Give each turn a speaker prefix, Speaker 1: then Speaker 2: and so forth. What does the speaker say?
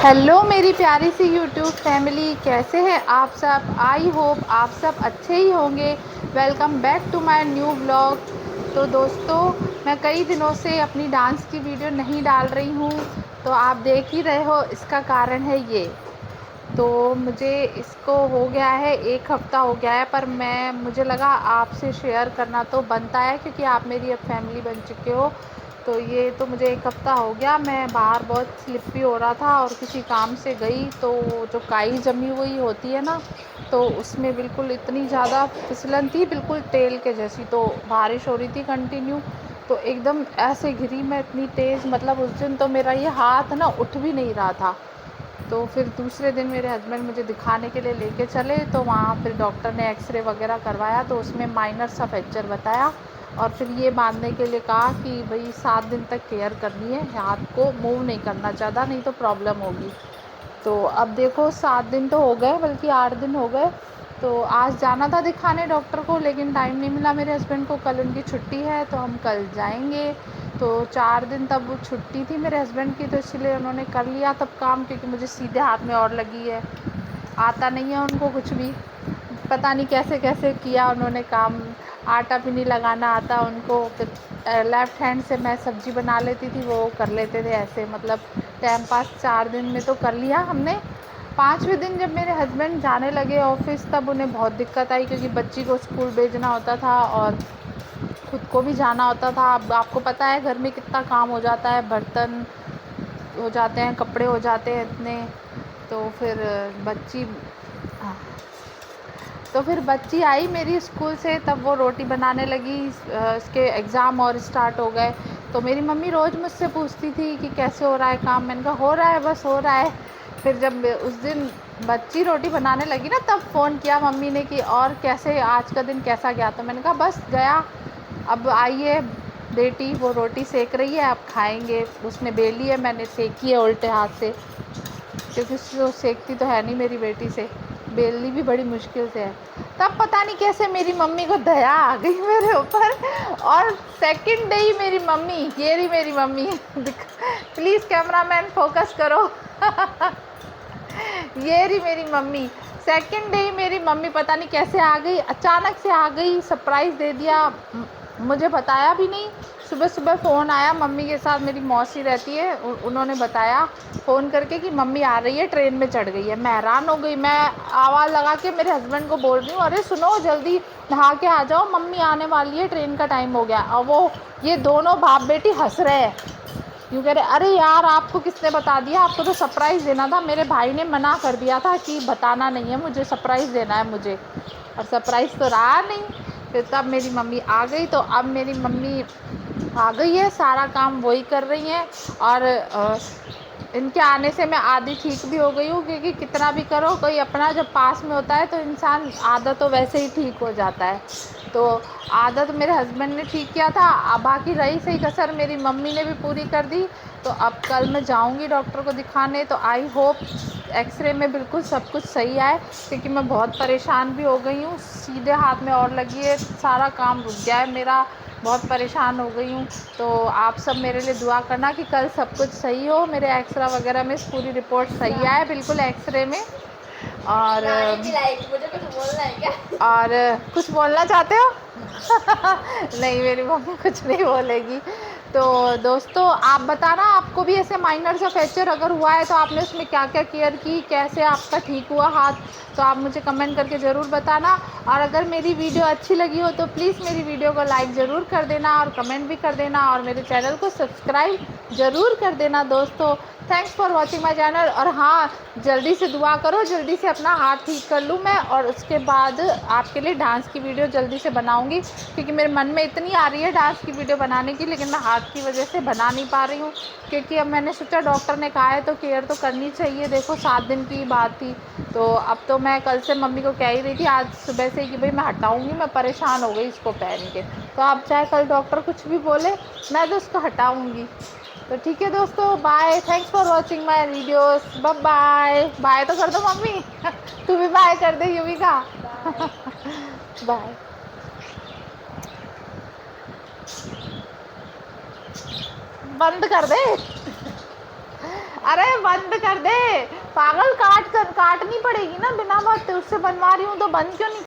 Speaker 1: Hello मेरी प्यारी सी YouTube family, कैसे हैं आप सब। आई होप आप सब अच्छे ही होंगे। Welcome back to my new blog. तो दोस्तों, मैं कई दिनों से अपनी डांस की वीडियो नहीं डाल रही हूँ, तो आप देख ही रहे हो इसका कारण है ये। तो मुझे इसको हो गया है 1 हफ़्ता हो गया है, पर मुझे लगा आपसे शेयर करना तो बनता है, क्योंकि आप मेरी अब फैमिली बन चुके हो। तो ये तो मुझे 1 हफ़्ता हो गया, मैं बाहर बहुत स्लिपी हो रहा था और किसी काम से गई, तो जो काई जमी हुई होती है ना, तो उसमें बिल्कुल इतनी ज़्यादा फिसलन थी, बिल्कुल तेल के जैसी। तो बारिश हो रही थी कंटिन्यू, तो एकदम ऐसे गिरी मैं इतनी तेज़, मतलब उस दिन तो मेरा ये हाथ ना उठ भी नहीं रहा था। तो फिर दूसरे दिन मेरे हस्बैंड मुझे दिखाने के लिए लेके चले, तो वहाँ फिर डॉक्टर ने एक्सरे वगैरह करवाया, तो उसमें माइनर सा फ्रैक्चर बताया। और फिर ये मानने के लिए कहा कि भाई 7 दिन तक केयर करनी है, हाथ को मूव नहीं करना ज़्यादा, नहीं तो प्रॉब्लम होगी। तो अब देखो 7 दिन तो हो गए, बल्कि 8 दिन हो गए। तो आज जाना था दिखाने डॉक्टर को, लेकिन टाइम नहीं मिला मेरे हस्बैंड को। कल उनकी छुट्टी है, तो हम कल जाएंगे। तो 4 दिन तब वो छुट्टी थी मेरे हस्बैंड की, तो इसलिए उन्होंने कर लिया तब काम, क्योंकि मुझे सीधे हाथ में और लगी है। आता नहीं है उनको कुछ भी, पता नहीं कैसे कैसे किया उन्होंने काम। आटा भी नहीं लगाना आता उनको। फिर लेफ़्ट हैंड से मैं सब्ज़ी बना लेती थी, वो कर लेते थे ऐसे, मतलब टाइम पास 4 दिन में तो कर लिया हमने। 5वें दिन जब मेरे हस्बैंड जाने लगे ऑफ़िस, तब उन्हें बहुत दिक्कत आई, क्योंकि बच्ची को स्कूल भेजना होता था और खुद को भी जाना होता था। अब आपको पता है घर में कितना काम हो जाता है, बर्तन हो जाते हैं, कपड़े हो जाते हैं इतने। तो फिर बच्ची तो फिर बच्ची आई मेरी स्कूल से, तब वो रोटी बनाने लगी। इसके एग्ज़ाम और स्टार्ट हो गए। तो मेरी मम्मी रोज़ मुझसे पूछती थी कि कैसे हो रहा है काम। मैंने कहा हो रहा है, बस हो रहा है। फिर जब उस दिन बच्ची रोटी बनाने लगी ना, तब फ़ोन किया मम्मी ने कि और कैसे, आज का दिन कैसा गया। तो मैंने कहा बस गया, अब आइए बेटी, वो रोटी सेक रही है, आप खाएंगे। उसने बेली है, मैंने सेकी है उल्टे हाथ से, क्योंकि वो सेकती तो है नहीं मेरी बेटी से, बेलनी भी बड़ी मुश्किल से है। तब पता नहीं कैसे मेरी मम्मी को दया आ गई मेरे ऊपर, और सेकंड डे ही मेरी मम्मी, ये रही मेरी मम्मी प्लीज़ कैमरामैन फोकस करो ये रही मेरी मम्मी। सेकंड डे ही मेरी मम्मी पता नहीं कैसे आ गई, अचानक से आ गई, सरप्राइज़ दे दिया, मुझे बताया भी नहीं। सुबह सुबह फ़ोन आया, मम्मी के साथ मेरी मौसी रहती है, उन्होंने बताया फ़ोन करके कि मम्मी आ रही है, ट्रेन में चढ़ गई है। मैं हैरान हो गई, मैं आवाज़ लगा के मेरे हस्बैंड को बोल रही हूँ, अरे सुनो जल्दी नहा के आ जाओ, मम्मी आने वाली है, ट्रेन का टाइम हो गया। और वो ये दोनों बाप बेटी हंस रहे हैं, यूँ कह रहे अरे यार आपको किसने बता दिया, आपको तो सरप्राइज़ देना था, मेरे भाई ने मना कर दिया था कि बताना नहीं है मुझे, सरप्राइज़ देना है मुझे, और सरप्राइज़ तो रहा नहीं। फिर तब मेरी मम्मी आ गई, तो अब मेरी मम्मी आ गई है, सारा काम वही कर रही हैं। और इनके आने से मैं आधी ठीक भी हो गई हूँ, क्योंकि कितना भी करो, कोई अपना जब पास में होता है तो इंसान आधा तो वैसे ही ठीक हो जाता है। तो आदत मेरे हस्बैंड ने ठीक किया था, बाकी रही सही कसर मेरी मम्मी ने भी पूरी कर दी। तो अब कल मैं जाऊंगी डॉक्टर को दिखाने, तो आई होप एक्सरे में बिल्कुल सब कुछ सही आए, क्योंकि मैं बहुत परेशान भी हो गई हूँ। सीधे हाथ में और लगी है, सारा काम रुक गया है मेरा, बहुत परेशान हो गई हूँ। तो आप सब मेरे लिए दुआ करना कि कल सब कुछ सही हो, मेरे एक्सरा वगैरह में पूरी रिपोर्ट सही आए बिल्कुल एक्सरे में। और मुझे कुछ बोलना है क्या? और कुछ बोलना चाहते हो नहीं, मेरी मम्मी कुछ नहीं बोलेगी। तो दोस्तों, आप बताना, आपको भी ऐसे माइनर सा फ्रैक्चर अगर हुआ है, तो आपने उसमें क्या क्या केयर की, कैसे आपका ठीक हुआ हाथ, तो आप मुझे कमेंट करके ज़रूर बताना। और अगर मेरी वीडियो अच्छी लगी हो तो प्लीज़ मेरी वीडियो को लाइक ज़रूर कर देना, और कमेंट भी कर देना, और मेरे चैनल को सब्सक्राइब ज़रूर कर देना दोस्तों। Thanks for watching my channel. और हाँ, जल्दी से दुआ करो, जल्दी से अपना हाथ ठीक कर लूँ मैं, और उसके बाद आपके लिए डांस की वीडियो जल्दी से बनाऊँगी, क्योंकि मेरे मन में इतनी आ रही है डांस की वीडियो बनाने की, लेकिन मैं हाथ की वजह से बना नहीं पा रही हूँ। क्योंकि अब मैंने सोचा डॉक्टर ने कहा है तो केयर तो करनी चाहिए, देखो 7 दिन की बात थी। तो अब तो मैं कल से मम्मी को कह ही रही थी आज सुबह से कि भाई मैं हटाऊँगी, मैं परेशान हो गई इसको पहन के। तो अब चाहे कल डॉक्टर कुछ भी बोले, मैं तो उसको हटाऊँगी। तो ठीक है दोस्तों, bye, thanks for watching my videos, bye bye. Bye तो कर दो मम्मी तू भी बाय कर दे युविका बाय बंद कर दे अरे बंद कर दे। पागल, काटनी पड़ेगी ना बिना बात, उससे बनवा रही हूँ तो बंद क्यों नहीं